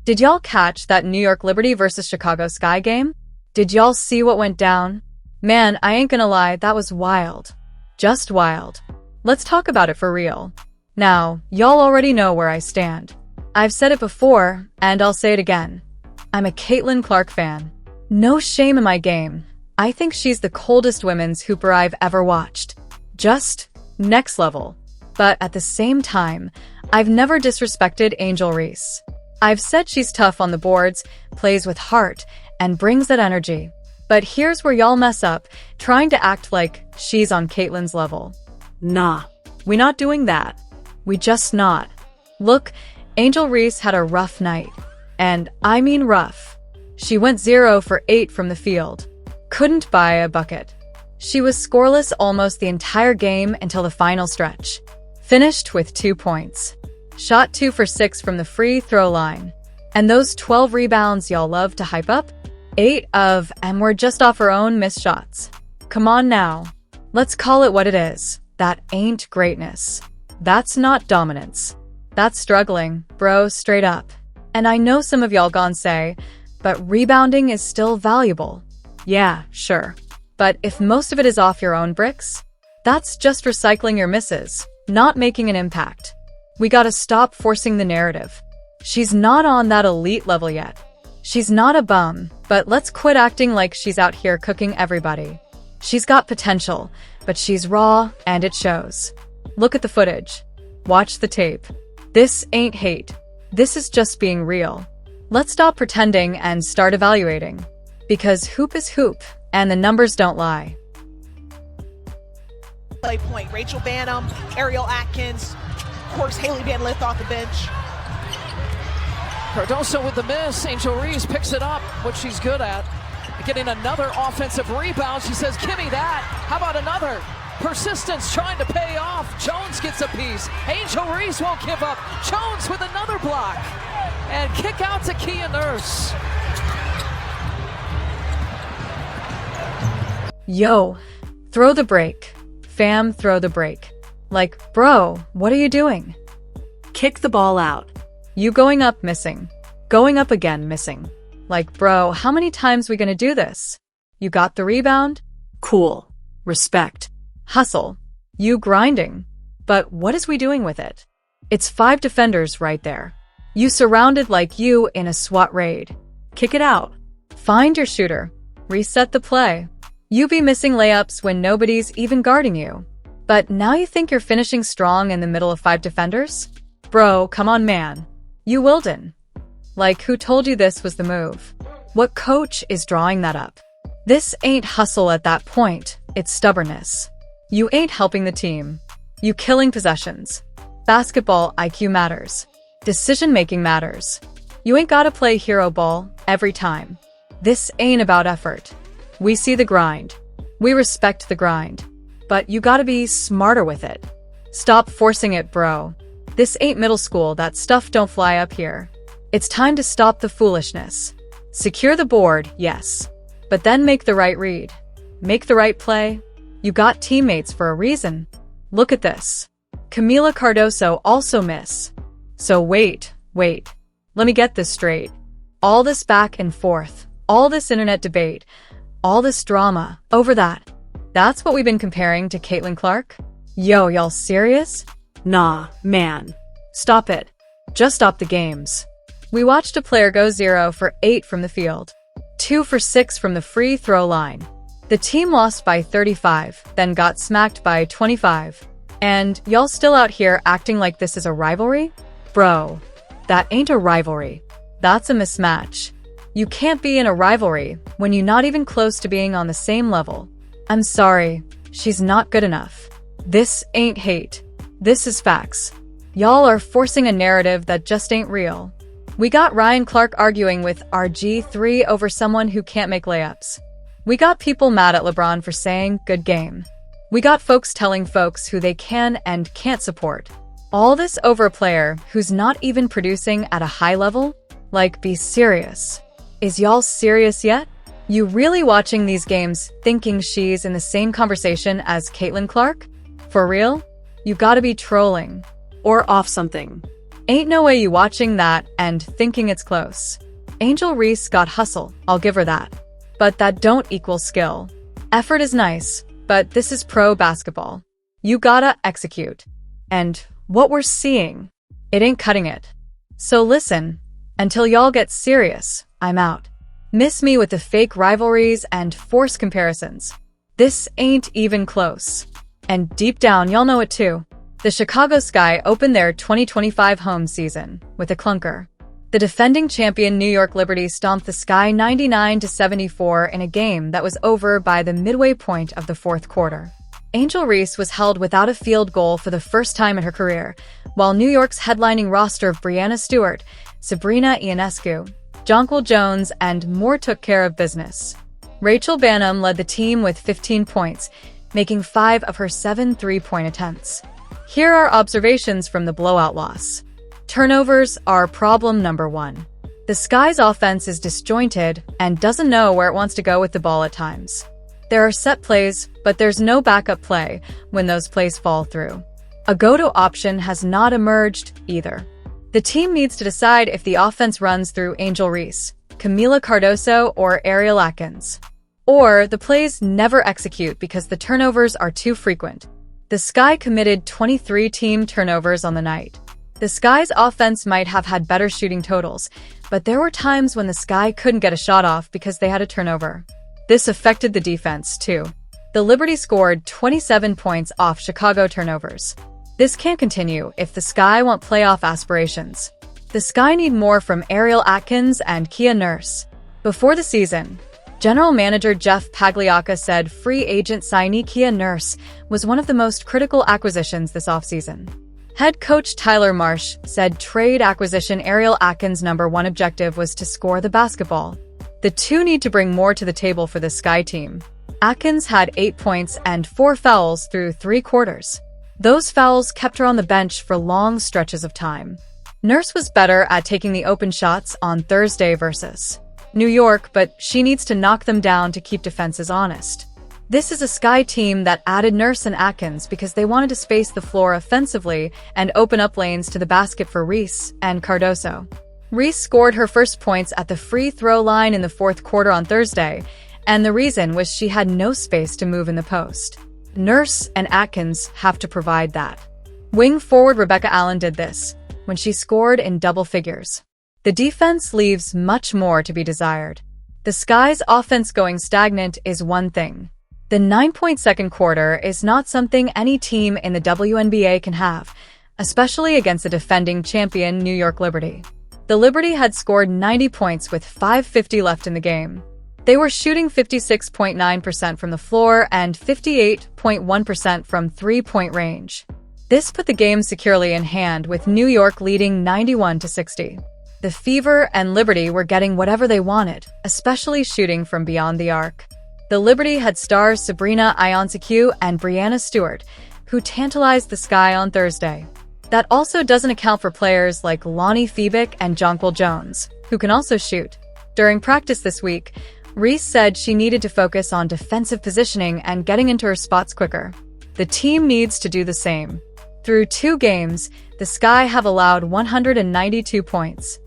Did y'all catch that New York Liberty versus Chicago Sky game? Did y'all see what went down? Man, I ain't gonna lie, that was wild. Just wild. Let's talk about it for real. Now, y'all already know where I stand. I've said it before, and I'll say it again. I'm a Caitlin Clark fan. No shame in my game. I think she's the coldest women's hooper I've ever watched. Just next level. But at the same time, I've never disrespected Angel Reese. I've said she's tough on the boards, plays with heart, and brings that energy. But here's where y'all mess up, trying to act like she's on Caitlin's level. Nah, we not doing that. We just not. Look, Angel Reese had a rough night. And I mean rough. She went 0 for 8 from the field. Couldn't buy a bucket. She was scoreless almost the entire game until the final stretch. Finished with 2 points. Shot 2 for 6 from the free throw line. And those 12 rebounds y'all love to hype up? 8 of, and we're just off our own missed shots. Come on now. Let's call it what it is. That ain't greatness. That's not dominance. That's struggling, bro, straight up. And I know some of y'all gon' say, but rebounding is still valuable. Yeah, sure. But if most of it is off your own bricks, that's just recycling your misses, not making an impact. We gotta stop forcing the narrative. She's not on that elite level yet. She's not a bum, but let's quit acting like she's out here cooking everybody. She's got potential, but she's raw, and it shows. Look at the footage. Watch the tape. This ain't hate. This is just being real. Let's stop pretending and start evaluating. Because hoop is hoop, and the numbers don't lie. Play point, Rachel Banham, Ariel Atkins, of course Haley Van Lith off the bench. Cardoso with the miss. Angel Reese picks it up, what she's good at. Getting another offensive rebound. She says, give me that. How about another? Persistence trying to pay off. Jones gets a piece. Angel Reese won't give up. Jones with another block. And kick out to Kia Nurse. Yo, throw the break. Fam, throw the break. Like, bro, what are you doing? Kick the ball out. You going up missing. Going up again missing. Like, bro, how many times we gonna do this? You got the rebound? Cool. Respect. Hustle. You grinding. But what is we doing with it? It's 5 defenders right there. You surrounded like you in a SWAT raid. Kick it out. Find your shooter. Reset the play. You be missing layups when nobody's even guarding you. But now you think you're finishing strong in the middle of 5 defenders? Bro, come on, man. You Wilden. Like, who told you this was the move? What coach is drawing that up? This ain't hustle at that point, it's stubbornness. You ain't helping the team. You killing possessions. Basketball IQ matters. Decision-making matters. You ain't gotta play hero ball every time. This ain't about effort. We see the grind. We respect the grind. But you gotta be smarter with it. Stop forcing it, bro. This ain't middle school, that stuff don't fly up here. It's time to stop the foolishness. Secure the board, yes. But then make the right read. Make the right play. You got teammates for a reason. Look at this. Camila Cardoso also miss. So wait. Let me get this straight. All this back and forth, all this internet debate, all this drama over that. That's what we've been comparing to Caitlin Clark? Yo, y'all serious? Nah, man. Stop it. Just stop the games. We watched a player go 0 for 8 from the field, 2 for 6 from the free throw line. The team lost by 35, then got smacked by 25. And y'all still out here acting like this is a rivalry? Bro, that ain't a rivalry. That's a mismatch. You can't be in a rivalry when you're not even close to being on the same level. I'm sorry, she's not good enough. This ain't hate. This is facts. Y'all are forcing a narrative that just ain't real. We got Ryan Clark arguing with RG3 over someone who can't make layups. We got people mad at LeBron for saying, good game. We got folks telling folks who they can and can't support. All this over a player who's not even producing at a high level? Like, be serious. Is y'all serious yet? You really watching these games thinking she's in the same conversation as Caitlin Clark? For real? You gotta be trolling. Or off something. Ain't no way you watching that and thinking it's close. Angel Reese got hustle, I'll give her that. But that don't equal skill. Effort is nice, but this is pro basketball. You gotta execute. And what we're seeing, it ain't cutting it. So listen, until y'all get serious, I'm out. Miss me with the fake rivalries and forced comparisons. This ain't even close. And deep down, y'all know it too. The Chicago Sky opened their 2025 home season with a clunker. The defending champion New York Liberty stomped the Sky 99-74 in a game that was over by the midway point of the fourth quarter. Angel Reese was held without a field goal for the first time in her career, while New York's headlining roster of Breanna Stewart, Sabrina Ionescu, Jonquel Jones, and more took care of business. Rachel Banham led the team with 15 points, making 5 of her 7 three-point attempts. Here are observations from the blowout loss. Turnovers are problem number 1. The Sky's offense is disjointed and doesn't know where it wants to go with the ball at times. There are set plays, but there's no backup play when those plays fall through. A go-to option has not emerged either. The team needs to decide if the offense runs through Angel Reese, Camila Cardoso, or Ariel Atkins. Or the plays never execute because the turnovers are too frequent. The Sky committed 23 team turnovers on the night. The Sky's offense might have had better shooting totals, but there were times when the Sky couldn't get a shot off because they had a turnover. This affected the defense, too. The Liberty scored 27 points off Chicago turnovers. This can't continue if the Sky want playoff aspirations. The Sky need more from Ariel Atkins and Kia Nurse. Before the season, General Manager Jeff Pagliacca said free agent signee Kia Nurse was one of the most critical acquisitions this offseason. Head coach Tyler Marsh said trade acquisition Ariel Atkins' #1 objective was to score the basketball. The two need to bring more to the table for the Sky team. Atkins had 8 points and 4 fouls through 3 quarters. Those fouls kept her on the bench for long stretches of time. Nurse was better at taking the open shots on Thursday versus New York, but she needs to knock them down to keep defenses honest. This is a Sky team that added Nurse and Atkins because they wanted to space the floor offensively and open up lanes to the basket for Reese and Cardoso. Reese scored her first points at the free throw line in the fourth quarter on Thursday, and the reason was she had no space to move in the post. Nurse and Atkins have to provide that. Wing forward Rebecca Allen did this when she scored in double figures. The defense leaves much more to be desired. The Sky's offense going stagnant is one thing. The 9-point second quarter is not something any team in the WNBA can have, especially against the defending champion New York Liberty. The Liberty had scored 90 points with 5:50 left in the game. They were shooting 56.9% from the floor and 58.1% from three-point range. This put the game securely in hand, with New York leading 91-60. The Fever and Liberty were getting whatever they wanted, especially shooting from beyond the arc. The Liberty had stars Sabrina Ionescu and Breanna Stewart, who tantalized the Sky on Thursday. That also doesn't account for players like Lonnie Febick and Jonquel Jones, who can also shoot. During practice this week, Reese said she needed to focus on defensive positioning and getting into her spots quicker. The team needs to do the same. Through 2 games, the Sky have allowed 192 points.